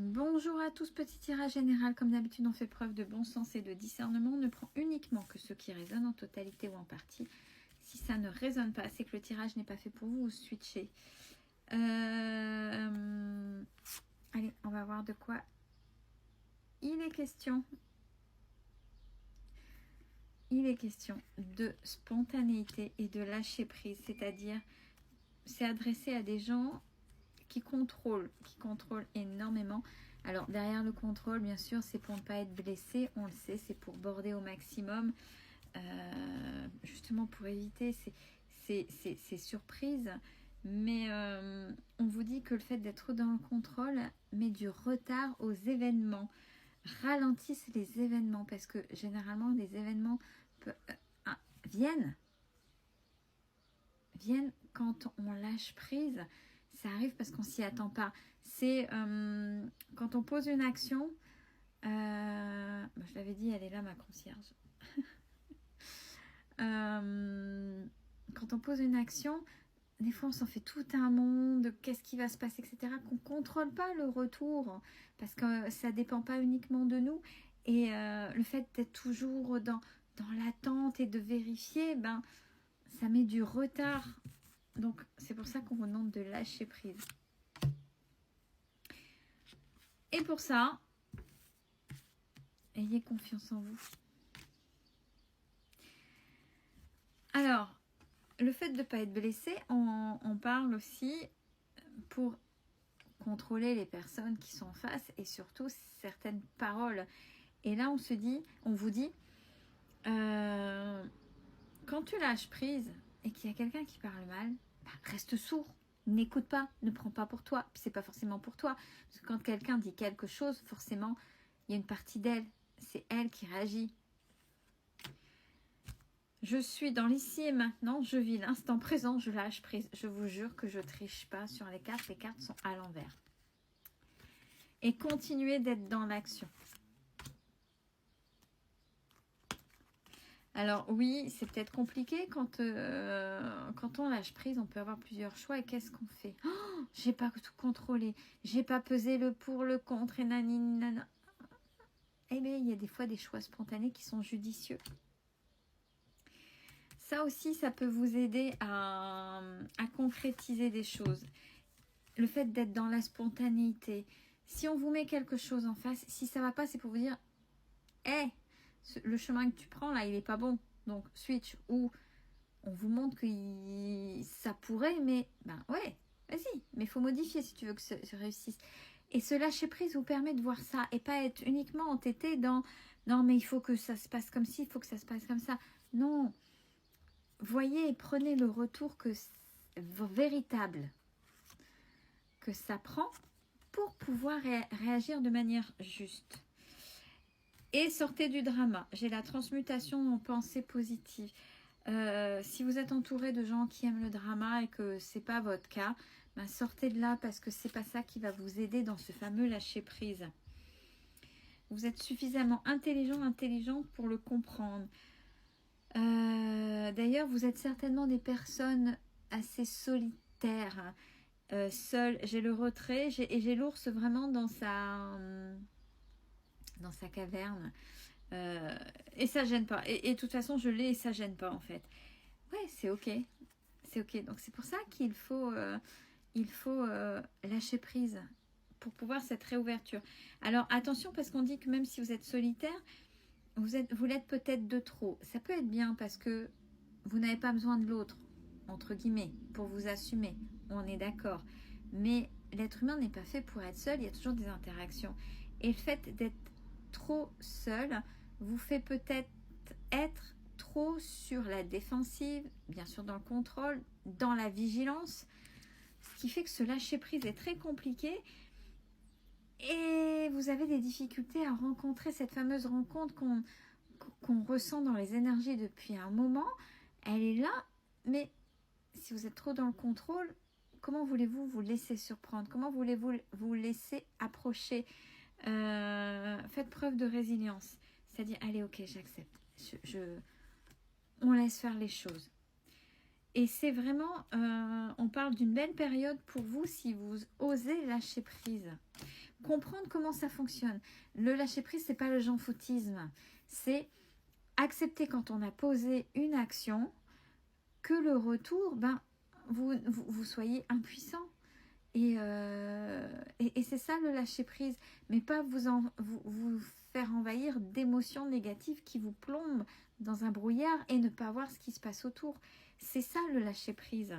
Bonjour à tous, petit tirage général. Comme d'habitude, on fait preuve de bon sens et de discernement. On ne prend uniquement que ce qui résonne en totalité ou en partie. Si ça ne résonne pas, c'est que le tirage n'est pas fait pour vous, vous switchez. Allez, on va voir de quoi il est question. Il est question de spontanéité et de lâcher prise. C'est-à-dire, c'est adressé à des gens qui contrôlent énormément. Alors derrière le contrôle, bien sûr, c'est pour ne pas être blessé, on le sait, c'est pour border au maximum, justement pour éviter ces surprises. Mais on vous dit que le fait d'être dans le contrôle met du retard aux événements, ralentissent les événements, parce que généralement les événements viennent quand on lâche prise. Ça arrive parce qu'on s'y attend pas. C'est quand on pose une action. Je l'avais dit, elle est là, ma concierge. Quand on pose une action, des fois on s'en fait tout un monde. Qu'est-ce qui va se passer, etc. Qu'on contrôle pas le retour parce que ça dépend pas uniquement de nous. Et le fait d'être toujours dans l'attente et de vérifier, ça met du retard. Donc, c'est pour ça qu'on vous demande de lâcher prise. Et pour ça, ayez confiance en vous. Alors, le fait de ne pas être blessé, on parle aussi pour contrôler les personnes qui sont en face et surtout certaines paroles. Et là, on vous dit, quand tu lâches prise et qu'il y a quelqu'un qui parle mal, reste sourd, n'écoute pas, ne prends pas pour toi. C'est pas forcément pour toi, parce que quand quelqu'un dit quelque chose, forcément, il y a une partie d'elle, c'est elle qui réagit. Je suis dans l'ici et maintenant, je vis l'instant présent, je lâche prise. Je vous jure que je triche pas sur les cartes sont à l'envers. Et continuez d'être dans l'action. Alors oui, c'est peut-être compliqué quand on lâche prise, on peut avoir plusieurs choix. Et qu'est-ce qu'on fait? Oh, j'ai pas tout contrôlé, j'ai pas pesé le pour, le contre et nanana. Eh bien, il y a des fois des choix spontanés qui sont judicieux. Ça aussi, ça peut vous aider à concrétiser des choses. Le fait d'être dans la spontanéité. Si on vous met quelque chose en face, si ça va pas, c'est pour vous dire, hey, le chemin que tu prends là, il est pas bon. Donc switch. Ou on vous montre que ça pourrait, mais ouais, vas-y. Mais il faut modifier si tu veux que ça réussisse. Et ce lâcher prise vous permet de voir ça et pas être uniquement entêté dans non mais il faut que ça se passe comme ci, il faut que ça se passe comme ça. Non. Voyez et prenez le retour véritable que ça prend pour pouvoir réagir de manière juste. Et sortez du drama. J'ai la transmutation en pensée positive. Si vous êtes entouré de gens qui aiment le drama et que c'est pas votre cas, sortez de là parce que c'est pas ça qui va vous aider dans ce fameux lâcher prise. Vous êtes suffisamment intelligente pour le comprendre. D'ailleurs, vous êtes certainement des personnes assez solitaires, seules. J'ai le retrait et j'ai l'ours vraiment dans sa caverne. Et ça gêne pas. Et de toute façon, je l'ai et ça gêne pas en fait. Ouais, c'est ok. C'est ok. Donc c'est pour ça qu'il faut, lâcher prise pour pouvoir cette réouverture. Alors attention parce qu'on dit que même si vous êtes solitaire, vous l'êtes peut-être de trop. Ça peut être bien parce que vous n'avez pas besoin de l'autre, entre guillemets, pour vous assumer. On est d'accord. Mais l'être humain n'est pas fait pour être seul. Il y a toujours des interactions. Et le fait d'être trop seul vous fait peut-être être trop sur la défensive, bien sûr dans le contrôle, dans la vigilance, ce qui fait que ce lâcher prise est très compliqué et vous avez des difficultés à rencontrer cette fameuse rencontre qu'on ressent dans les énergies depuis un moment. Elle est là, mais si vous êtes trop dans le contrôle, comment voulez-vous vous laisser surprendre? Comment voulez-vous vous laisser approcher? Faites preuve de résilience. C'est-à-dire, allez, ok, j'accepte. On laisse faire les choses. Et c'est vraiment, on parle d'une belle période pour vous si vous osez lâcher prise. comprendre comment ça fonctionne. Le lâcher prise, c'est pas le j'en foutisme, c'est accepter quand on a posé une action que le retour, vous soyez impuissant. Et c'est ça le lâcher prise, mais pas vous faire envahir d'émotions négatives qui vous plombent dans un brouillard et ne pas voir ce qui se passe autour. C'est ça le lâcher prise.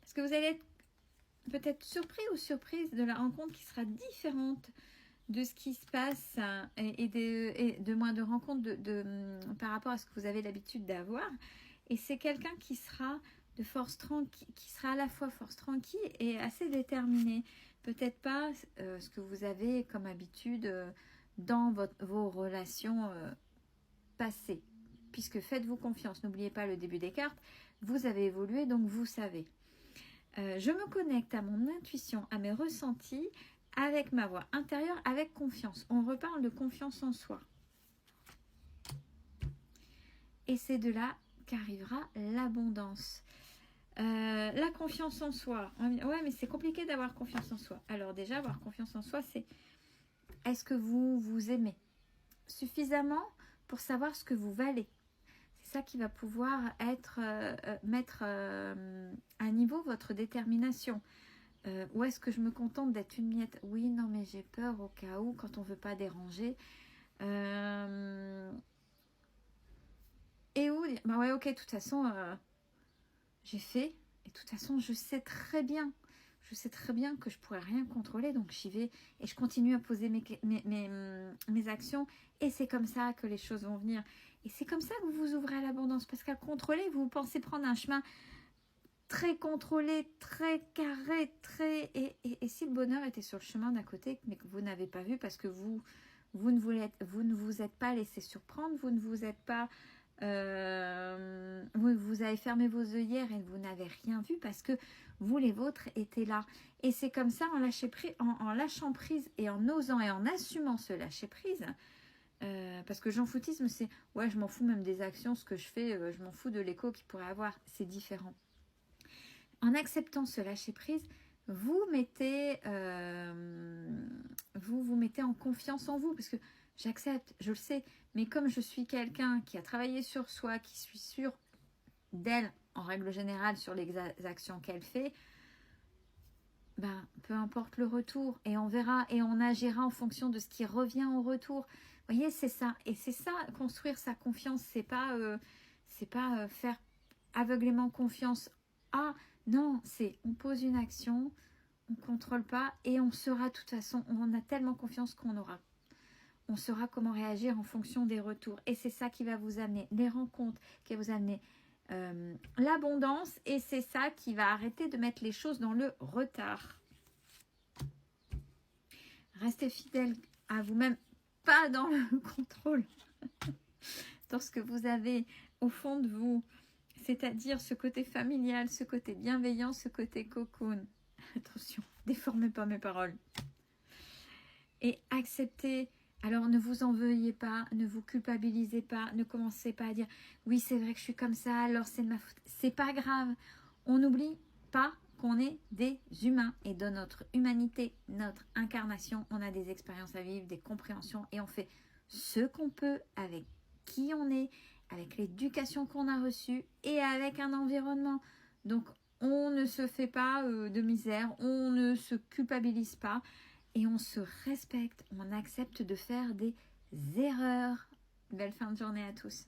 Parce que vous allez être peut-être surpris ou surprise de la rencontre qui sera différente de ce qui se passe et de moins de rencontres par rapport à ce que vous avez l'habitude d'avoir. Et c'est quelqu'un qui sera de force tranquille, qui sera à la fois force tranquille et assez déterminé. Peut-être pas ce que vous avez comme habitude dans vos relations passées. Puisque faites-vous confiance, n'oubliez pas le début des cartes, vous avez évolué, donc vous savez. Je me connecte à mon intuition, à mes ressentis, avec ma voix intérieure, avec confiance. On reparle de confiance en soi. Et c'est de là qu'arrivera l'abondance. La confiance en soi. Ouais, mais c'est compliqué d'avoir confiance en soi. Alors déjà, avoir confiance en soi, c'est est-ce que vous vous aimez suffisamment pour savoir ce que vous valez? C'est ça qui va pouvoir mettre à niveau votre détermination. Ou est-ce que je me contente d'être une miette? Oui, non, mais j'ai peur au cas où, quand on ne veut pas déranger. Et où bah ouais, ok, de toute façon, j'ai fait. Et de toute façon, je sais très bien que je pourrais rien contrôler. Donc j'y vais et je continue à poser mes actions. Et c'est comme ça que les choses vont venir. Et c'est comme ça que vous vous ouvrez à l'abondance. Parce qu'à contrôler, vous pensez prendre un chemin très contrôlé, très carré, et si le bonheur était sur le chemin d'à côté, mais que vous n'avez pas vu parce que vous ne vous êtes pas laissé surprendre, vous ne vous êtes pas... vous avez fermé vos œillères et vous n'avez rien vu parce que vous, les vôtres, étaient là. Et c'est comme ça, en lâchant prise et en osant et en assumant ce lâcher prise... parce que j'en foutisme, c'est ouais, je m'en fous même des actions, ce que je fais, je m'en fous de l'écho qu'il pourrait avoir, c'est différent. En acceptant ce lâcher prise, vous mettez en confiance en vous, parce que j'accepte, je le sais, mais comme je suis quelqu'un qui a travaillé sur soi, qui suis sûre d'elle en règle générale sur les actions qu'elle fait, peu importe le retour, et on verra et on agira en fonction de ce qui revient au retour. Vous voyez, c'est ça. Et c'est ça, construire sa confiance. C'est pas faire aveuglément confiance. Ah, non, c'est on pose une action, on ne contrôle pas et on saura de toute façon, on a tellement confiance on saura comment réagir en fonction des retours. Et c'est ça qui va vous amener les rencontres, qui va vous amener l'abondance. Et c'est ça qui va arrêter de mettre les choses dans le retard. Restez fidèle à vous-même, pas dans le contrôle, dans ce que vous avez au fond de vous, c'est-à-dire ce côté familial, ce côté bienveillant, ce côté cocoon. Attention, déformez pas mes paroles. Et acceptez, alors ne vous en veuillez pas, ne vous culpabilisez pas, ne commencez pas à dire « oui, c'est vrai que je suis comme ça, alors c'est de ma faute ». C'est pas grave, on n'oublie pas qu'on est des humains et dans notre humanité, notre incarnation, on a des expériences à vivre, des compréhensions et on fait ce qu'on peut avec qui on est, avec l'éducation qu'on a reçue et avec un environnement. Donc, on ne se fait pas de misère, on ne se culpabilise pas et on se respecte, on accepte de faire des erreurs. Belle fin de journée à tous.